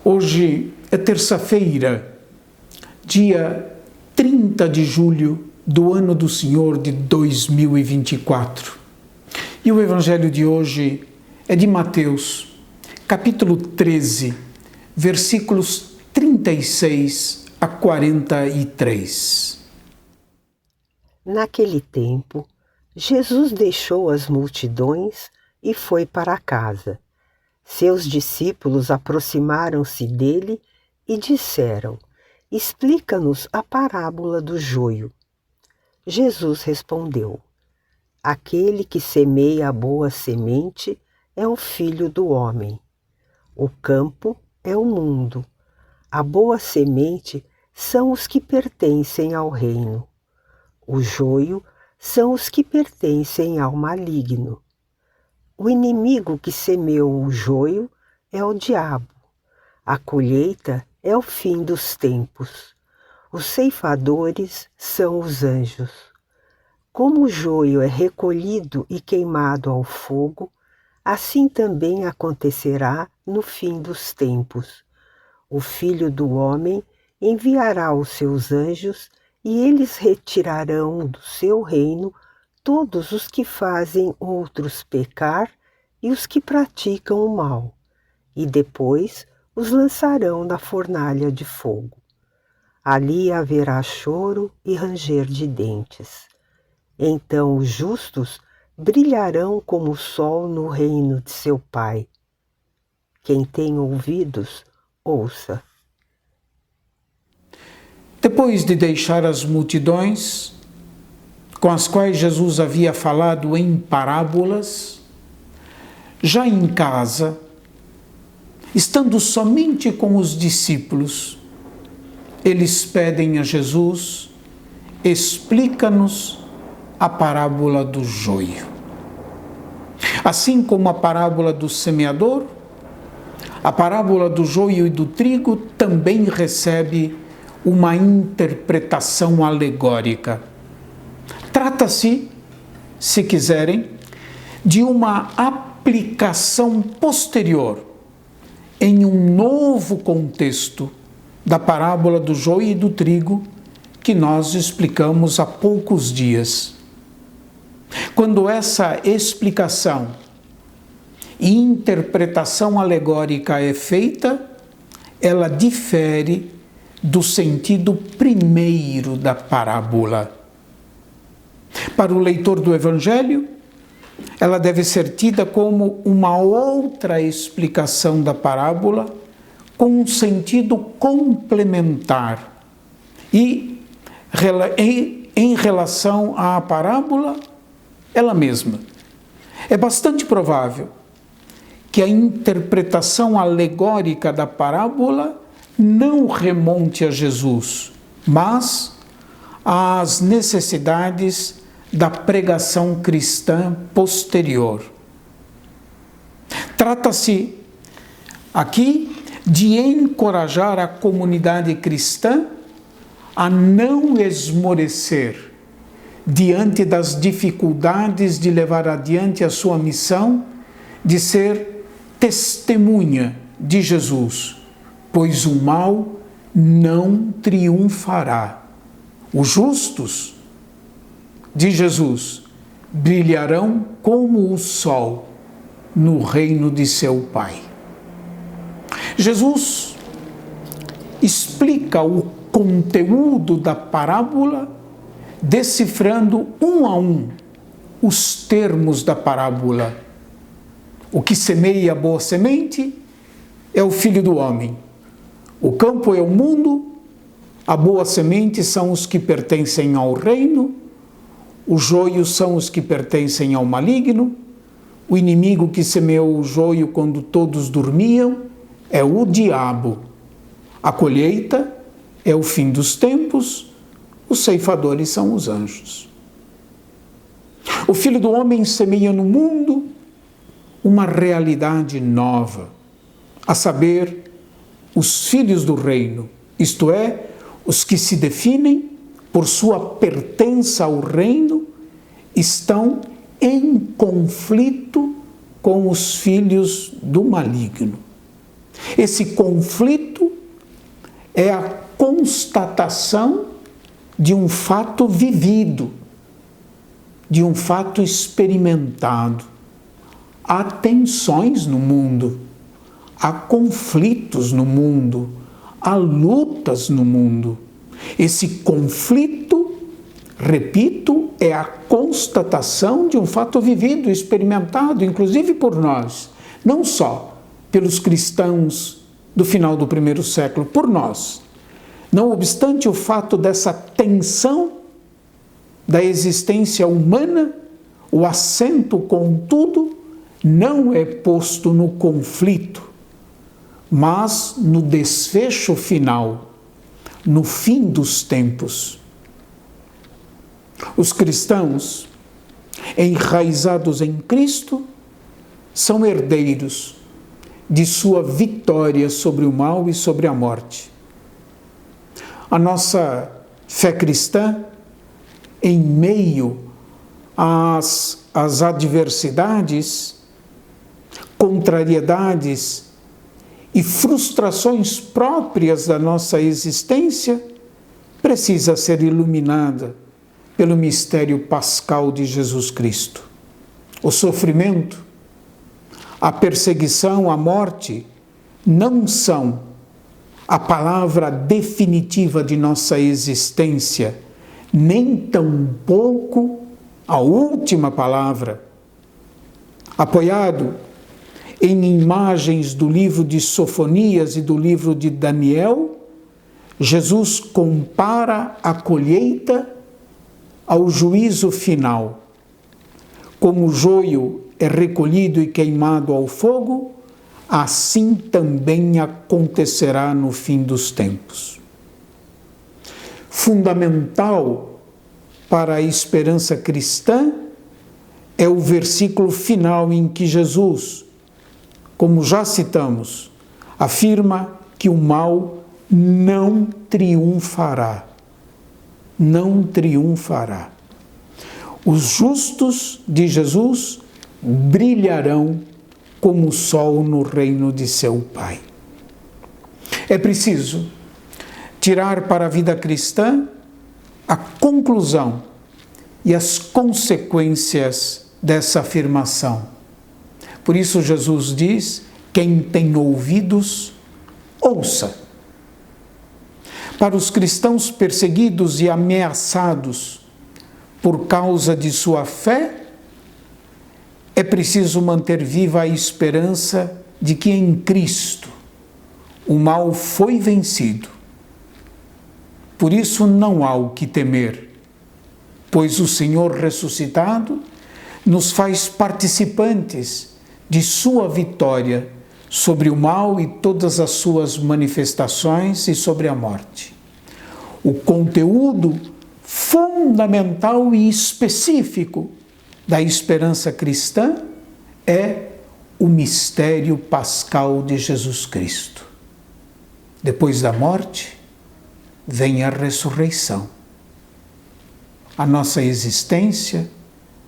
Hoje é terça-feira, dia 30 de julho do ano do Senhor de 2024. E o evangelho de hoje é de Mateus, capítulo 13, versículos 36 a 43. Naquele tempo, Jesus deixou as multidões e foi para casa. Seus discípulos aproximaram-se dele e disseram: "Explica-nos a parábola do joio." Jesus respondeu: "Aquele que semeia a boa semente é o Filho do Homem. O campo é o mundo. A boa semente são os que pertencem ao reino. O joio são os que pertencem ao maligno. O inimigo que semeou o joio é o diabo. A colheita é o fim dos tempos. Os ceifadores são os anjos. Como o joio é recolhido e queimado ao fogo, assim também acontecerá no fim dos tempos. O Filho do Homem enviará os seus anjos e eles retirarão do seu reino todos os que fazem outros pecar e os que praticam o mal, e depois os lançarão na fornalha de fogo. Ali haverá choro e ranger de dentes. Então os justos brilharão como o sol no reino de seu Pai. Quem tem ouvidos, ouça. Depois de deixar as multidões, com as quais Jesus havia falado em parábolas, já em casa, estando somente com os discípulos, eles pedem a Jesus: explica-nos a parábola do joio. Assim como a parábola do semeador, a parábola do joio e do trigo também recebe uma interpretação alegórica. Trata-se, se quiserem, de uma aplicação posterior em um novo contexto da parábola do joio e do trigo que nós explicamos há poucos dias. Quando essa explicação e interpretação alegórica é feita, ela difere do sentido primeiro da parábola. Para o leitor do Evangelho, ela deve ser tida como uma outra explicação da parábola com um sentido complementar. E em relação à parábola, ela mesma. É bastante provável que a interpretação alegórica da parábola não remonte a Jesus, mas às necessidades da pregação cristã posterior. Trata-se aqui de encorajar a comunidade cristã a não esmorecer diante das dificuldades de levar adiante a sua missão de ser testemunha de Jesus, pois o mal não triunfará. Os justos de Jesus brilharão como o sol no reino de seu Pai. Jesus explica o conteúdo da parábola, decifrando um a um os termos da parábola. O que semeia a boa semente é o Filho do Homem. O campo é o mundo, a boa semente são os que pertencem ao reino, os joios são os que pertencem ao maligno, o inimigo que semeou o joio quando todos dormiam é o diabo. A colheita é o fim dos tempos, os ceifadores são os anjos. O Filho do Homem semeia no mundo uma realidade nova, a saber, os filhos do reino, isto é, os que se definem por sua pertença ao reino, estão em conflito com os filhos do maligno. Esse conflito é a constatação de um fato vivido, de um fato experimentado. Há tensões no mundo, há conflitos no mundo, há lutas no mundo. Esse conflito, repito, é a constatação de um fato vivido, experimentado, inclusive por nós, não só pelos cristãos do final do primeiro século, por nós. Não obstante o fato dessa tensão da existência humana, o acento, contudo, não é posto no conflito, mas no desfecho final, no fim dos tempos. Os cristãos, enraizados em Cristo, são herdeiros de sua vitória sobre o mal e sobre a morte. A nossa fé cristã, em meio às adversidades, contrariedades e frustrações próprias da nossa existência, precisa ser iluminada pelo mistério pascal de Jesus Cristo. O sofrimento, a perseguição, a morte não são a palavra definitiva de nossa existência, nem tampouco a última palavra. Apoiado em imagens do livro de Sofonias e do livro de Daniel, Jesus compara a colheita ao juízo final. Como o joio é recolhido e queimado ao fogo, assim também acontecerá no fim dos tempos. Fundamental para a esperança cristã é o versículo final em que Jesus, como já citamos, afirma que o mal não triunfará. Não triunfará. Os justos de Jesus brilharão como o sol no reino de seu Pai. É preciso tirar para a vida cristã a conclusão e as consequências dessa afirmação. Por isso Jesus diz: quem tem ouvidos, ouça. Para os cristãos perseguidos e ameaçados por causa de sua fé, é preciso manter viva a esperança de que em Cristo o mal foi vencido. Por isso não há o que temer, pois o Senhor ressuscitado nos faz participantes de sua vitória sobre o mal e todas as suas manifestações e sobre a morte. O conteúdo fundamental e específico da esperança cristã é o mistério pascal de Jesus Cristo. Depois da morte, vem a ressurreição. A nossa existência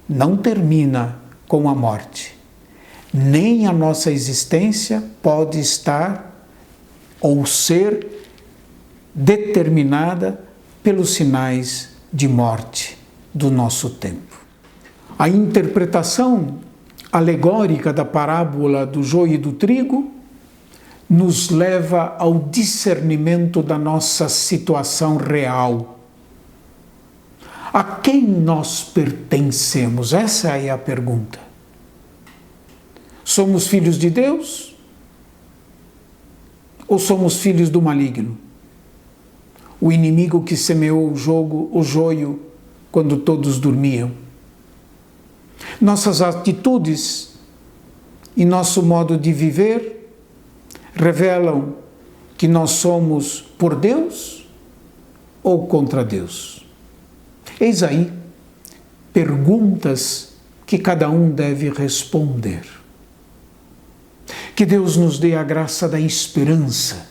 não termina com a morte. Nem a nossa existência pode estar ou ser determinada pelos sinais de morte do nosso tempo. A interpretação alegórica da parábola do joio e do trigo nos leva ao discernimento da nossa situação real. A quem nós pertencemos? Essa é a pergunta. Somos filhos de Deus? Ou somos filhos do maligno? O inimigo que semeou o joio quando todos dormiam. Nossas atitudes e nosso modo de viver revelam que nós somos por Deus ou contra Deus. Eis aí perguntas que cada um deve responder. Que Deus nos dê a graça da esperança,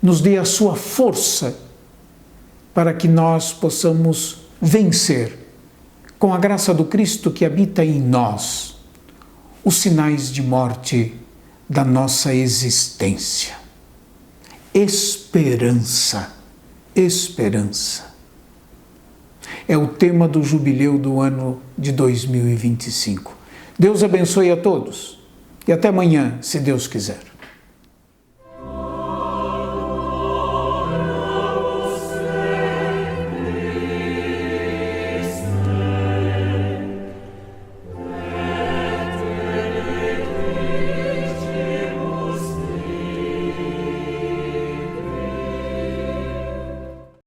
nos dê a sua força para que nós possamos vencer, com a graça do Cristo que habita em nós, os sinais de morte da nossa existência. Esperança, esperança. É o tema do jubileu do ano de 2025. Deus abençoe a todos e até amanhã, se Deus quiser.